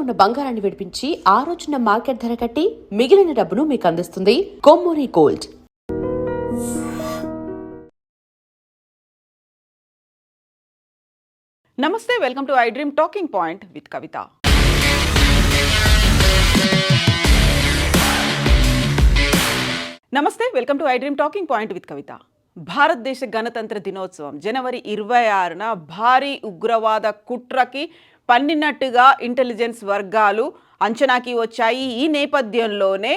ఉన్న బంగారాన్ని విడిపించి ఆ రోజున మార్కెట్ ధర కట్టి మిగిలిన డబ్బును మీకు అందిస్తుంది కొమ్మూరి గోల్డ్. నమస్తే, welcome to I dream talking point with Kavitha. నమస్తే, welcome to I dream talking point with Kavitha. భారతదేశ గణతంత్ర దినోత్సవం జనవరి 26న భారీ ఉగ్రవాద కుట్రకి పన్నినట్టుగా ఇంటెలిజెన్స్ వర్గాలు అంచనాకి వచ్చాయి. ఈ నేపథ్యంలోనే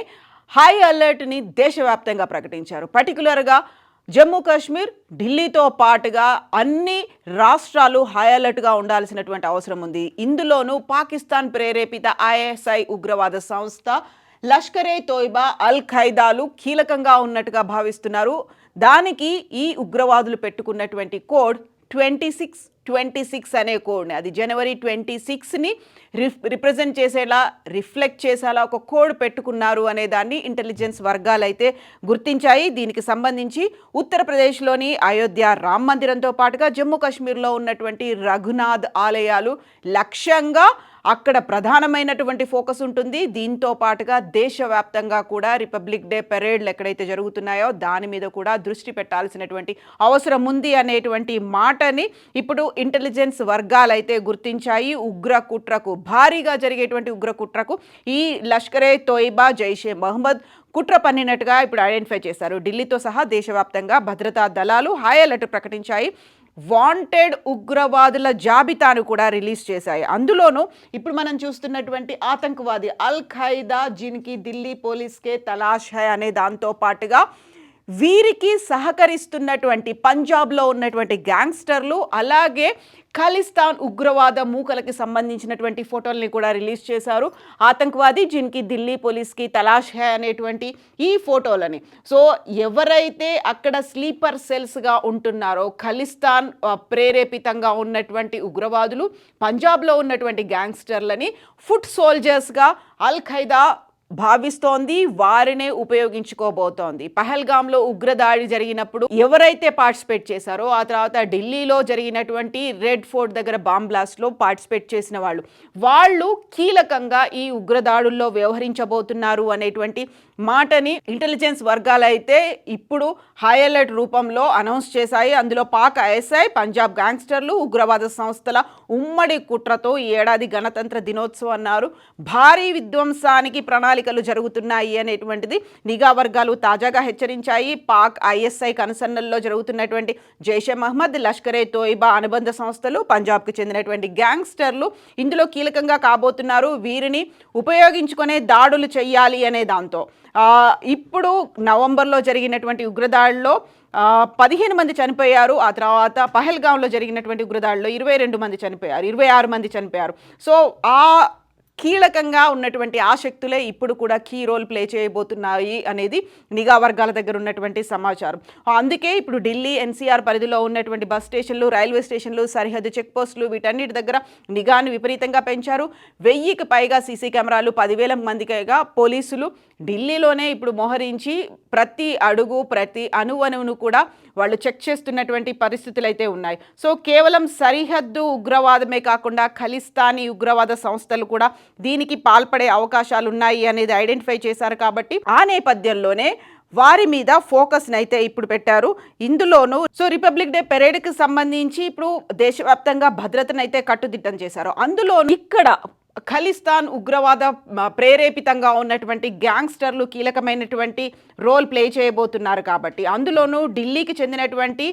హై అలర్ట్ని దేశవ్యాప్తంగా ప్రకటించారు. పర్టికులర్గా జమ్మూ కాశ్మీర్, ఢిల్లీతో పాటుగా అన్ని రాష్ట్రాలు హై అలర్ట్గా ఉండాల్సినటువంటి అవసరం ఉంది. ఇందులోనూ పాకిస్తాన్ ప్రేరేపిత ఐఎస్ఐ ఉగ్రవాద సంస్థ లష్కరే తోయిబా, అల్ ఖైదాలు కీలకంగా ఉన్నట్టుగా భావిస్తున్నారు. దానికి ఈ ఉగ్రవాదులు పెట్టుకున్నటువంటి కోడ్ 2626 అనే కోడ్ని, అది జనవరి 26ని రిప్రజెంట్ చేసేలా, రిఫ్లెక్ట్ చేసేలా ఒక కోడ్ పెట్టుకున్నారు అనే దాన్ని ఇంటెలిజెన్స్ వర్గాలు అయితే గుర్తించాయి. దీనికి సంబంధించి ఉత్తరప్రదేశ్లోని అయోధ్య రామ్ మందిరంతో పాటుగా జమ్మూ కాశ్మీర్లో ఉన్నటువంటి రఘునాథ్ ఆలయాలు లక్ష్యంగా అక్కడ ప్రధానమైనటువంటి ఫోకస్ ఉంటుంది. దీంతో పాటుగా దేశవ్యాప్తంగా కూడా రిపబ్లిక్ డే పెరేడ్లు ఎక్కడైతే జరుగుతున్నాయో దాని మీద కూడా దృష్టి పెట్టాల్సినటువంటి అవసరం ఉంది అనేటువంటి మాటని ఇప్పుడు ఇంటెలిజెన్స్ వర్గాలు అయితే గుర్తించాయి. ఉగ్ర కుట్రకు, భారీగా జరిగేటువంటి ఉగ్ర కుట్రకు ఈ లష్కరే తోయిబా, జైషే మహమ్మద్ కుట్ర పన్నినట్టుగా ఇప్పుడు ఐడెంటిఫై చేశారు. ఢిల్లీతో సహా దేశవ్యాప్తంగా భద్రతా దళాలు హై అలర్ట్ ప్రకటించాయి. వాంటెడ్ ఉగ్రవాదుల జాబితాను కూడా రిలీజ్ చేశాయి. అందులోనూ ఇప్పుడు మనం చూస్తున్నటువంటి ఆతంకవాది అల్ ఖైదా, జిన్కి ఢిల్లీ పోలీస్కే తలాష్ హై అనే దాంతో పాటుగా వీరికి సహకరిస్తున్నటువంటి పంజాబ్లో ఉన్నటువంటి గ్యాంగ్స్టర్లు, అలాగే ఖలిస్తాన్ ఉగ్రవాద మూకలకి సంబంధించినటువంటి ఫోటోల్ని కూడా రిలీజ్ చేశారు. ఆతంకవాది జిన్కి ఢిల్లీ పోలీస్కి తలాష్ హై అనేటువంటి ఈ ఫోటోలని, సో ఎవరైతే అక్కడ స్లీపర్ సెల్స్గా ఉంటున్నారో, ఖలిస్తాన్ ప్రేరేపితంగా ఉన్నటువంటి ఉగ్రవాదులు, పంజాబ్లో ఉన్నటువంటి గ్యాంగ్స్టర్లని ఫుట్ సోల్జర్స్గా అల్ ఖైదా భావిస్తోంది, వారినే ఉపయోగించుకోబోతోంది. పహల్గామ్లో ఉగ్రదాడి జరిగినప్పుడు ఎవరైతే పార్టిసిపేట్ చేశారో, ఆ తర్వాత ఢిల్లీలో జరిగినటువంటి రెడ్ ఫోర్ట్ దగ్గర బాంబ్ బ్లాస్ట్లో పార్టిసిపేట్ చేసిన వాళ్ళు కీలకంగా ఈ ఉగ్రదాడుల్లో వ్యవహరించబోతున్నారు అనేటువంటి మాటని ఇంటెలిజెన్స్ వర్గాలు అయితే ఇప్పుడు హై అలర్ట్ రూపంలో అనౌన్స్ చేశాయి. అందులో పాక్ ఐఎస్ఐ, పంజాబ్ గ్యాంగ్స్టర్లు, ఉగ్రవాద సంస్థల ఉమ్మడి కుట్రతో ఈ ఏడాది గణతంత్ర దినోత్సవం అన్నారు. భారీ విధ్వంసానికి ప్రణాళికలు జరుగుతున్నాయి అనేటువంటిది నిఘా వర్గాలు తాజాగా హెచ్చరించాయి. పాక్ ఐఎస్ఐ కనుసన్నల్లో జరుగుతున్నటువంటి జైషే మహమ్మద్, లష్కరే తోయిబా అనుబంధ సంస్థలు, పంజాబ్కి చెందినటువంటి గ్యాంగ్స్టర్లు ఇందులో కీలకంగా కాబోతున్నారు. వీరిని ఉపయోగించుకునే దాడులు చెయ్యాలి అనే దాంతో ఇప్పుడు నవంబర్లో జరిగినటువంటి ఉగ్రదాడిలో 15 మంది చనిపోయారు. ఆ తర్వాత పహల్గాంలో జరిగినటువంటి ఉగ్రదాడిలో 22 మంది చనిపోయారు, 26 మంది చనిపోయారు. సో కీలకంగా ఉన్నటువంటి ఆ శక్తులే ఇప్పుడు కూడా కీ రోల్ ప్లే చేయబోతున్నాయి అనేది నిఘా వర్గాల దగ్గర ఉన్నటువంటి సమాచారం. అందుకే ఇప్పుడు ఢిల్లీ ఎన్సీఆర్ పరిధిలో ఉన్నటువంటి బస్ స్టేషన్లు, రైల్వే స్టేషన్లు, సరిహద్దు చెక్ పోస్టులు వీటన్నిటి దగ్గర నిఘాను విపరీతంగా పెంచారు. 1000కి పైగా సీసీ కెమెరాలు, 10,000 మందికిగా పోలీసులు ఢిల్లీలోనే ఇప్పుడు మోహరించి ప్రతి అడుగు, ప్రతి అణువణువును కూడా వాళ్ళు చెక్ చేస్తున్నటువంటి పరిస్థితులు అయితే ఉన్నాయి. సో కేవలం సరిహద్దు ఉగ్రవాదమే కాకుండా ఖలిస్తానీ ఉగ్రవాద సంస్థలు కూడా దీనికి పాల్పడే అవకాశాలు ఉన్నాయి అనేది ఐడెంటిఫై చేశారు. కాబట్టి ఆ నేపథ్యంలోనే వారి మీద ఫోకస్ని అయితే ఇప్పుడు పెట్టారు. ఇందులోనూ సో రిపబ్లిక్ డే పెరేడ్కి సంబంధించి ఇప్పుడు దేశవ్యాప్తంగా భద్రతను అయితే కట్టుదిట్టం చేశారు. అందులో ఇక్కడ ఖలిస్తాన్ ఉగ్రవాద ప్రేరేపితంగా ఉన్నటువంటి గ్యాంగ్స్టర్లు కీలకమైనటువంటి రోల్ ప్లే చేయబోతున్నారు. కాబట్టి అందులోనూ ఢిల్లీకి చెందినటువంటి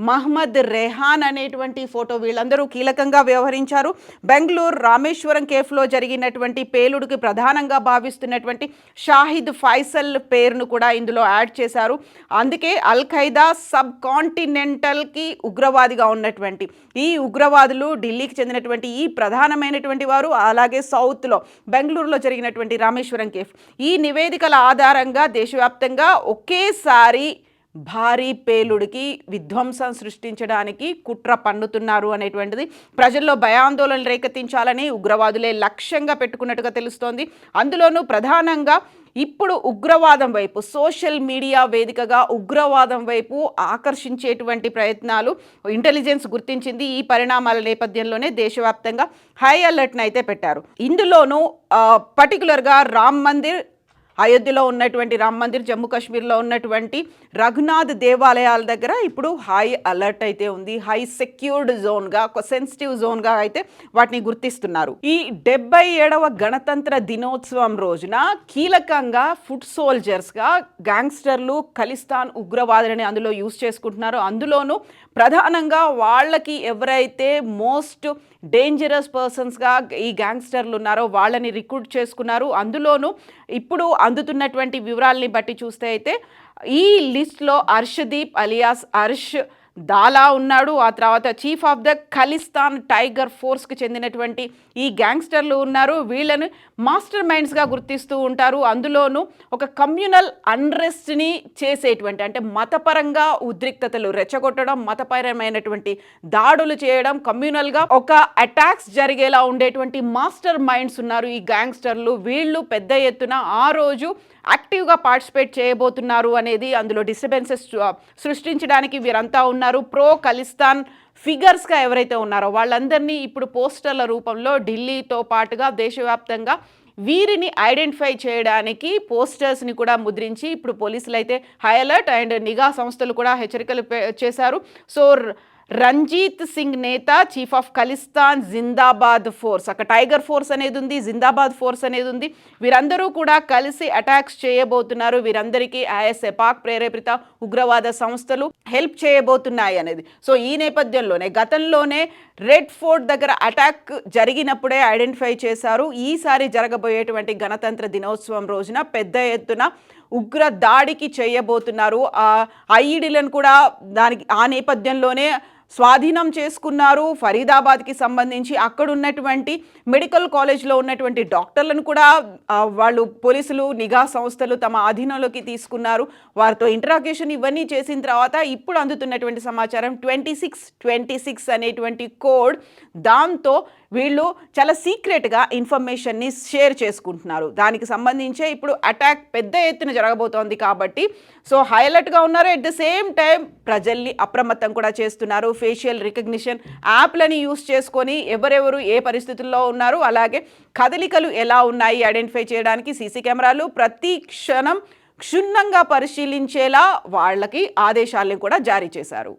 మహమ్మద్ రెహాన్ అనేటువంటి ఫోటో, వీళ్ళందరూ కీలకంగా వ్యవహరించారు. బెంగళూరు రామేశ్వరం కేఫ్లో జరిగినటువంటి పేలుడుకి ప్రధానంగా భావిస్తున్నటువంటి షాహిద్ ఫైసల్ పేరును కూడా ఇందులో యాడ్ చేశారు. అందుకే అల్ ఖైదా సబ్ కాంటినెంటల్కి ఉగ్రవాదిగా ఉన్నటువంటి ఈ ఉగ్రవాదులు ఢిల్లీకి చెందినటువంటి ఈ ప్రధానమైనటువంటి వారు, అలాగే సౌత్లో బెంగళూరులో జరిగినటువంటి రామేశ్వరం కేఫ్. ఈ నివేదికల ఆధారంగా దేశవ్యాప్తంగా ఒకేసారి భారీ పేలుడికి విధ్వంసం సృష్టించడానికి కుట్ర పన్నుతున్నారు అనేటువంటిది ప్రజల్లో భయాందోళనలు రేకెత్తించాలని ఉగ్రవాదులే లక్ష్యంగా పెట్టుకున్నట్టుగా తెలుస్తోంది. అందులోనూ ప్రధానంగా ఇప్పుడు ఉగ్రవాదం వైపు, సోషల్ మీడియా వేదికగా ఉగ్రవాదం వైపు ఆకర్షించేటువంటి ప్రయత్నాలు ఇంటెలిజెన్స్ గుర్తించింది. ఈ పరిణామాల నేపథ్యంలోనే దేశవ్యాప్తంగా హై అలర్ట్ని అయితే పెట్టారు. ఇందులోనూ పర్టికులర్గా రామ్ మందిర్, అయోధ్యలో ఉన్నటువంటి రామ్ మందిర్, జమ్మూ కాశ్మీర్లో ఉన్నటువంటి రఘునాథ్ దేవాలయాల దగ్గర ఇప్పుడు హై అలర్ట్ అయితే ఉంది. హై సెక్యూర్డ్ జోన్గా, ఒక సెన్సిటివ్ జోన్గా అయితే వాటిని గుర్తిస్తున్నారు. ఈ 77వ గణతంత్ర దినోత్సవం రోజున కీలకంగా ఫుట్ సోల్జర్స్గా గ్యాంగ్స్టర్లు ఖలిస్తాన్ ఉగ్రవాదులని అందులో యూజ్ చేసుకుంటున్నారు. అందులోనూ ప్రధానంగా వాళ్ళకి ఎవరైతే మోస్ట్ డేంజరస్ పర్సన్స్గా ఈ గ్యాంగ్స్టర్లు ఉన్నారో వాళ్ళని రిక్రూట్ చేసుకున్నారు. అందులోనూ ఇప్పుడు అందుతున్నటువంటి వివరాలని బట్టి చూస్తే అయితే ఈ లిస్ట్లో అర్షదీప్ అలియాస్ అర్ష్ దాలా ఉన్నాడు. ఆ తర్వాత chief of the Khalistan tiger ఫోర్స్కి చెందినటువంటి ఈ గ్యాంగ్స్టర్లు ఉన్నారు. వీళ్ళని మాస్టర్ మైండ్స్గా గుర్తిస్తూ ఉంటారు. అందులోనూ ఒక కమ్యూనల్ అన్రెస్ట్ని చేసేటువంటి, అంటే మతపరంగా ఉద్రిక్తతలు రెచ్చగొట్టడం, మతపరమైనటువంటి దాడులు చేయడం, కమ్యూనల్గా ఒక అటాక్స్ జరిగేలా ఉండేటువంటి మాస్టర్ మైండ్స్ ఉన్నారు ఈ గ్యాంగ్స్టర్లు. వీళ్ళు పెద్ద ఎత్తున ఆ రోజు యాక్టివ్గా పార్టిసిపేట్ చేయబోతున్నారు అనేది అందులో డిస్టర్బెన్సెస్ సృష్టించడానికి వీరంతా ఉన్నారు. ప్రో ఖలిస్తాన్ ఫిగర్స్గా ఎవరైతే ఉన్నారో వాళ్ళందరినీ ఇప్పుడు పోస్టర్ల రూపంలో ఢిల్లీతో పాటుగా దేశవ్యాప్తంగా వీరిని ఐడెంటిఫై చేయడానికి పోస్టర్స్ని కూడా ముద్రించి ఇప్పుడు పోలీసులు అయితే హై అలర్ట్ అండ్ నిఘా సంస్థలు కూడా హెచ్చరికలు చేశారు. సో రంజీత్ సింగ్ నేత, chief of Khalistan Zindabad force, అక్కడ టైగర్ ఫోర్స్ అనేది ఉంది, జిందాబాద్ ఫోర్స్ అనేది ఉంది. వీరందరూ కూడా కలిసి అటాక్స్ చేయబోతున్నారు. వీరందరికీ ఐఎస్ఐ, పాక్ ప్రేరేపిత ఉగ్రవాద సంస్థలు హెల్ప్ చేయబోతున్నాయి అనేది. సో ఈ నేపథ్యంలోనే గతంలోనే రెడ్ ఫోర్ట్ దగ్గర అటాక్ జరిగినప్పుడే ఐడెంటిఫై చేశారు. ఈసారి జరగబోయేటువంటి గణతంత్ర దినోత్సవం రోజున పెద్ద ఎత్తున ఉగ్ర దాడికి చేయబోతున్నారు. ఐఈడీలను కూడా ఆ నేపథ్యంలోనే స్వాధీనం చేసుకున్నారు. ఫరీదాబాద్కి సంబంధించి అక్కడ ఉన్నటువంటి మెడికల్ కాలేజ్లో ఉన్నటువంటి డాక్టర్లను కూడా వాళ్ళు పోలీసులు, నిఘా సంస్థలు తమ అధీనంలోకి తీసుకున్నారు. వారితో ఇంటరాగేషన్ ఇవన్నీ చేసిన తర్వాత ఇప్పుడు అందుతున్నటువంటి సమాచారం 2626 అనేటువంటి కోడ్, దాంతో వీళ్ళు చాలా సీక్రెట్గా ఇన్ఫర్మేషన్ని షేర్ చేసుకుంటున్నారు. దానికి సంబంధించే ఇప్పుడు అటాక్ పెద్ద ఎత్తున జరగబోతోంది కాబట్టి సో హైలైట్గా ఉన్నారు. ఎట్ ద సేమ్ టైం ప్రజల్ని అప్రమత్తం కూడా చేస్తున్నారు. ఫేషియల్ రికగ్నిషన్ యాప్లని యూస్ చేసుకొని ఎవరెవరు ఏ పరిస్థితుల్లో ఉన్నారు, అలాగే కదలికలు ఎలా ఉన్నాయి ఐడెంటిఫై చేయడానికి సీసీ కెమెరాలు ప్రతి క్షణం క్షుణ్ణంగా పరిశీలించేలా వాళ్ళకి ఆదేశాలను కూడా జారీ చేశారు.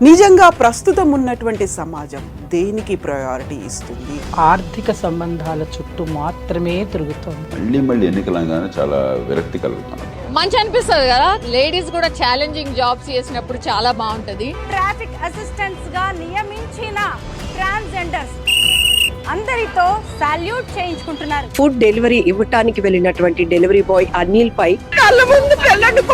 నిజంగా ప్రస్తుతం ఉన్నటువంటి సమాజం దేనికి ప్రయారిటీ ఇస్తుంది? ఆర్థిక సంబంధాల చుట్టూ మాత్రమే తిరుగుతుంది. మళ్ళీ ఎన్నికలంగానే చాలా విరక్తి కలుగుతాను. మంచి అనిపిస్తుంది కదా, లేడీస్ కూడా ఛాలెంజింగ్ జాబ్స్ చేసినప్పుడు చాలా బాగుంటది. ట్రాఫిక్ అసిస్టెంట్స్ గా నియమించిన ట్రాన్స్జెండర్స్ అందరితో సాల్యూట్ చేయించుకుంటున్నారు. ఫుడ్ డెలివరీ ఇవ్వటానికి వెళ్ళినటువంటి డెలివరీ బాయ్ అనిల్ పై కళ్ళ ముందు పెళ్ళండి